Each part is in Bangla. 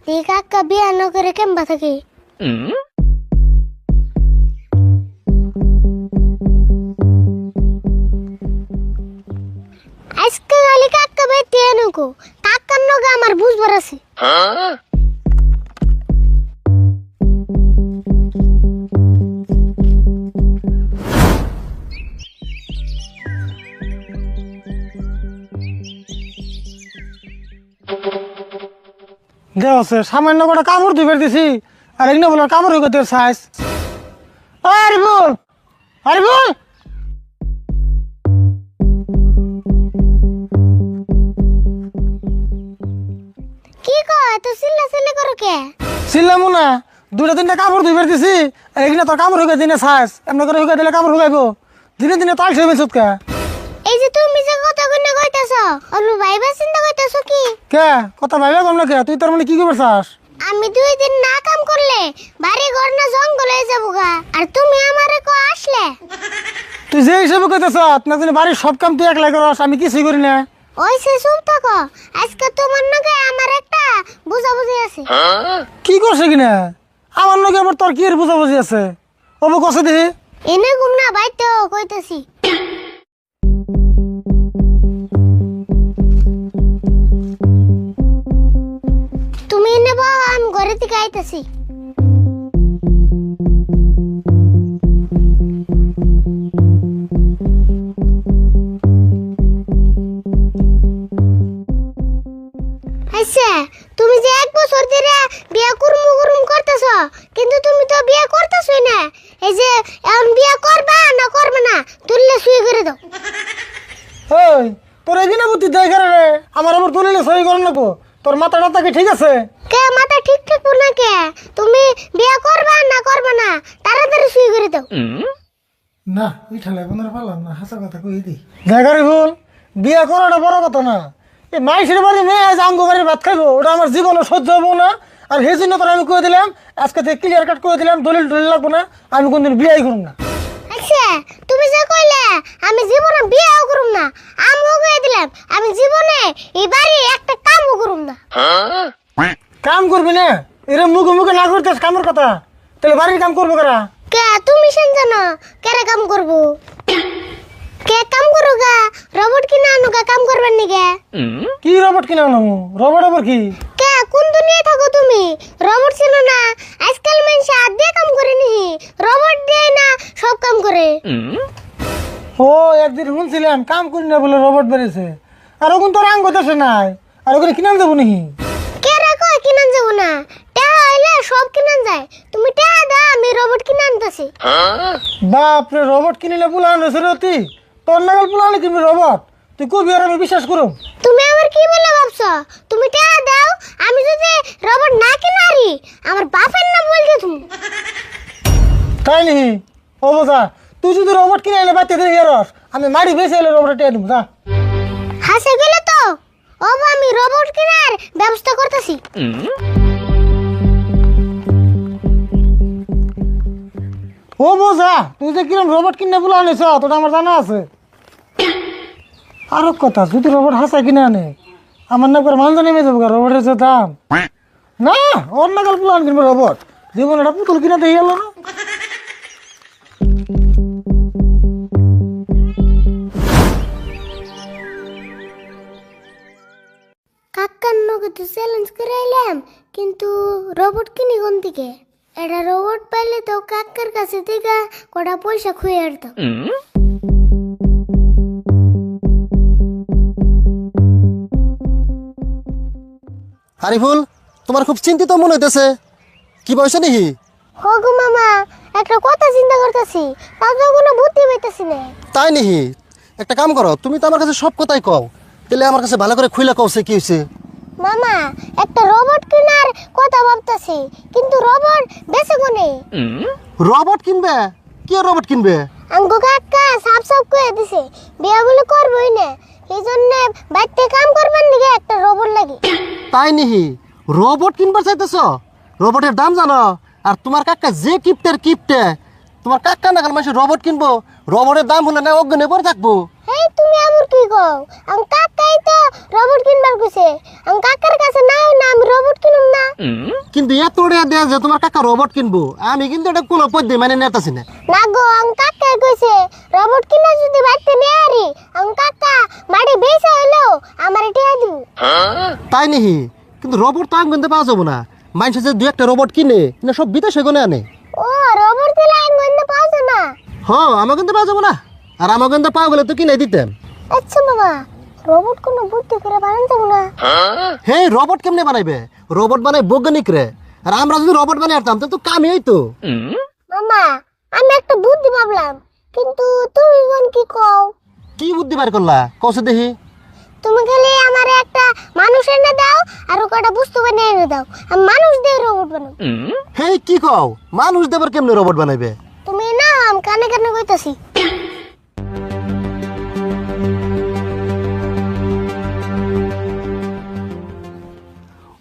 এই কাকা বিয়া ন করে কেমবা থাকে আজকে গালি কাকা বেতে এনুকো কাকার নগে আমার বুঝবার আছে দেওছে সামান্য করে কাপড় ধুবে দিছি আর এখানে বলার কাপড় হয়ে গেছে সাইজ আরে বল কি কো এত চিল্লা চিল্লি করো কে ছিলাম না দুটা তিনটা কাপড় ধুবে দিছি আর এখানে তোর কাপড় হয়ে দিনে সাইজ এমন করে হয়ে দিলে কাপড় হইব দিনে দিনে তাই সে মেসুত কে এই যে তুমি যে কথা কইনা কইতাছ অলু ভাইবা চিন্তা কইতাছ কি কে কথা ভাইবা কম না কে তুই তার মানে কি করবে চাস আমি 2 দিন না কাম করলে বাড়ি ঘর না জঙ্গলে যাবো গা আর তুমি আমারে কো আসলে তুই যে হিসেবে কইতেছ না তুমি বাড়ির সব কাম তুই একলাই করস আমি কিছুই করি না ওই সে চুপ থাকো আজকে তোমার নাকি আমার একটা বুঝাবুঝি আছে কি করছে কিনা আমার নাকি আবার তোর কি এর বুঝাবুঝি আছে ওবো কষে দিহি এনে ঘুমনা বাইতো কইতাছি তুমি এনে বা আমি ঘরে থেকে আইতাছি আচ্ছা তুমি যে 1 বছর ধরে বিয়া কুরুম করতেছ কিন্তু তুমি তো বিয়া করতেছই না এই যে এখন বিয়া করবা না করবে না তুললে শুয়ে করে দাও ওই তোর এখানে বুদ্ধি দেখে রে আমার আবার তুলিলে সই করেন না তোর মাথাটা কি ঠিক আছে কে মাথা ঠিক থাকবো না কে তুমি বিয়া করবা না করবে না তাড়াতাড়ি শুয়ে করে দাও না এই ঠেলায় বোনের পারলাম না হাসা কথা কই দি দেখারি ভুল বিয়ে করাটা বড় কথা না এই মাইসের বাড়ি মেয়ে আজ আঙ্গ বাড়ির ভাত খাইবো ওটা আমার জীবনে সহ্য হবো না আর সেই জন্য তোর আমি কয়ে দিলাম আজকে থেকে ক্লিয়ার কাট করে দিলাম দলিল লাগবো না আমি কোনদিন বিয়েই করুম না আচ্ছা তুমি যে কইলে আমি জীবনে বিয়েও করুম না আমিও কয়ে দিলাম আমি জীবনে এই বাড়ি একটা কামও করুম না কাম করবি না এরম মুখে মুখে না করতেস কামের কথা তাহলে বাড়ির কাম করবো কারা কে তুমি সেন জানো কেরে কাম করবো কে কাম করো গা রোবট কিনা আনো গা কাম করবেন নিগে কি রোবট কিনা নামু রোবট আবার কি কে কোন দুনিয়ায় থাকো তুমি রোবট ছিল না আজকাল মানুষ হাত দিয়ে কাম করে নি রোবট দিয়ে না সব কাম করে ও একদিন শুনছিলাম কাম করি না বলে রোবট বেরিয়েছে আর ওখান তোর আঙ্গ দেশে নাই আর ওখানে কিনান যাবো নাকি কে রাখো কিনান যাবো না টাকা হইলে সব কিনান যায় তুমি টাকা দাও আমি রোবট কিনে আনতেছি বাপরে রোবট কিনিলে পুলান রয়েছে রে তুই তোর নাগাল পুলানে কিনবি রোবট তুই কবি আর আমি বিশ্বাস করুম তুমি আমার কি বলে ভাবছো তুমি টাকা দাও আমি যদি রোবট না কিনারি আমার বাপের নাম বলছো তুমি তাই নি ও বোঝা তুই যদি রোবট কিনে এলে বাচ্চা দিয়ে রস আমি মারি বেশি এলে রোবট টেয়ে দেবো যা হাসে গেলে তো ও আমি রোবট কেনার ব্যবস্থা করতেছি ও বোঝা তুই যে কিরম রোবট কিনে পুলান এসো তোটা আমার জানা আছে আরো কথা যদি রোবট হাসা কিনে আনে আমার না করে মানজা নেমে যাবো রোবটের যে দাম না ওর নাগাল পুলান কিনবে রোবট জীবন একটা পুতুল কিনে দিয়ে গেল না কাকার নগদে চ্যালেঞ্জ করে এলাম কিন্তু রোবট কিনি কোন থেকে এটা রোবট পাইলে তো কাকার কাছে থেকে কটা পয়সা খুঁয়ে আনতাম আরিফুল তোমার খুব চিন্তিত মনে হইতেছে কি বয়স নাকি হগু মামা একটা কথা চিন্তা করতেছি তাও তো কোনো বুদ্ধি পাইতেছি না তাই নাকি একটা কাম করো তুমি তো আমার কাছে সব কথাই কও তাহলে আমার কাছে ভালো করে খুইলা কওছে কি হইছে মামা একটা রোবট কেনার কথা ভাবতেছি কিন্তু রোবট বেচে কোনে রোবট কিনবে কি রোবট কিনবে আঙ্গো কাকা সাপ সাপ কয়ে দিছে বিয়া বলে করবই না এই জন্য বাড়িতে কাম করবার নিগে একটা রোবট লাগে তাই নাকি রোবট কিনবার চাইতেছ রোবটের দাম জানো আর তোমার কাকা যে কিপটে তোমার কাকা না কাল মানুষ রোবট কিনবো রোবটের দাম হলে না অজ্ঞানে পরে থাকবো এই তুমি আবার কি কও কাকাই তো রোবট কিনবার কইছে কাকার কাছে না আমি রোবট কিনুম না কিন্তু এত টাকা দেয়া যে তোমার কাকা রোবট কিনবো, আমি কিন্তু এটা কোনো পদ্ধতি মানে নেতাছি না। না গো কাকা কইছে রোবট কিনা যদি বাড়তে নিয়ে আরি কাকা মাড়ি বেচা হলো আমার টিয়া দিব। তাই নাকি? কিন্তু রোবট তো আমি কিনতে পাওয়া যাবো না। মানুষের যে 2-1টা রোবট কিনে না সব বিদেশে কোনে আনে। ও রোবট দিলে আঙ্গুন্নে পাওয়া যায় না? হ্যাঁ, আমার কিন্তু পাওয়া যাবো না। আর আমার কিন্তু পাওয়া গেলে তো কিনে দিতাম। আচ্ছা বাবা, রোবট কোনো বুদ্ধি করে বানান যাবো না? হে, রোবট কেমনে বানাইবে? রোবট বানাই বৈজ্ঞানিক রে। আর আমরা যদি রোবট বানাই আনতাম তো কামই হইতো। মামা আমি একটা বুদ্ধি ভাবলাম, কিন্তু তুমি কোন কি কও? কি বুদ্ধি বার করলা কসে দেখি? তুমি খালি আমারে একটা মানুষ এনে দাও আর ওটা বস্তু বানিয়ে এনে দাও, আমি মানুষ দিয়ে রোবট বানাবো। হে, কি কও? মানুষ দেবার কেমনে রোবট বানাইবে? তুমি না আমি কানে কানে কইতাছি।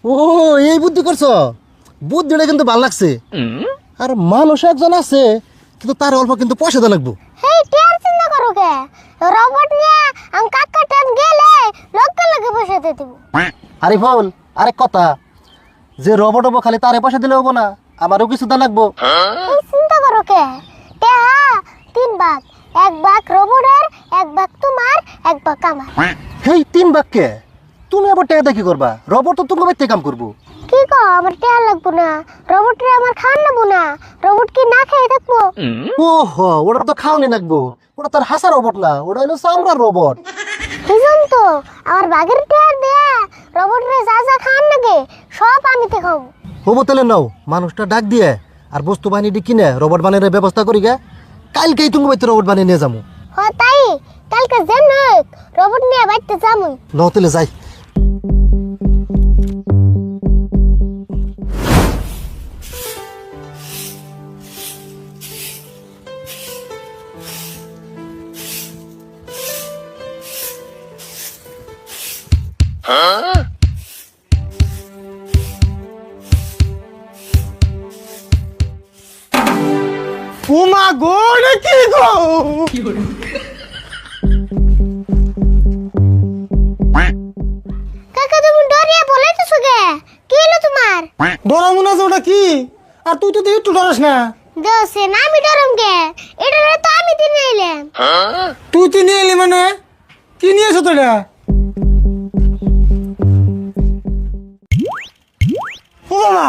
ও, এই বুদ্ধি করছো? বুদ্ধিটা কিন্তু ভালো লাগছে। আর মানুষ একজন আছে, কিন্তু তার অল্প কিন্তু পয়সা দেওয়া লাগবো। হেই টিয়ার চিন্তা করো কে? রোবট নিয়ে আমি কাকা টান গেলে লক্ষ লক্ষ পয়সা দিয়ে দেবো। আরে বল, আরেক কথা, যে রোবট হবো খালি তারে পয়সা দিলে হবো না, আমারও কিছু দেওয়া লাগবো। এই চিন্তা করো কে? টেহা 3 ভাগ, 1 ভাগ রোবটের, 1 ভাগ তোমার, 1 ভাগ আমার। হেই, 3 বাক্যে তুমি আবার টাকা কি করবা? রোবট তো তুমি বাইতে কাম করবো। কি কো আমার টেহা লাগবো না? রোবটরে আমার খাওয়ান লাগবো না? রোবট কি না খেয়ে থাকবো? ও হো, ওটা তো খাওয়ানি লাগবো। ওটা তার হাসা রোবট না, ওটা হলো চামড়ার রোবট। বুঝুন তো আমার বাগের টেহা দেয়া রোবটরে যা যা খাওয়ান লাগে সব আমি তে খাবো। হবো তাহলে নাও, মানুষটা ডাক দিয়ে আর বস্তু বানিয়ে কিনে রোবট বানিয়ে ব্যবস্থা করি গে। কালকেই তুমি বাইতে রোবট বানিয়ে নিয়ে যাবো। হয় তাই, কালকে যেন রোবট নিয়ে বাইতে যাবো। নাও তাহলে যাই। উমা গো, এটা কি গো? কাকা তুমি ডরিয়ে বলাইতেছো কে? কি হলো তোমার? ডরা মনে আছে ওটা কি? আর তুই তো একটু ডরাস না। দোষে না আমি ডরম কে? এটা তো আমি দিনে এলাম। তুই তো নিয়ে এলি মানে কি নিয়েছো তো এটা? ও মা,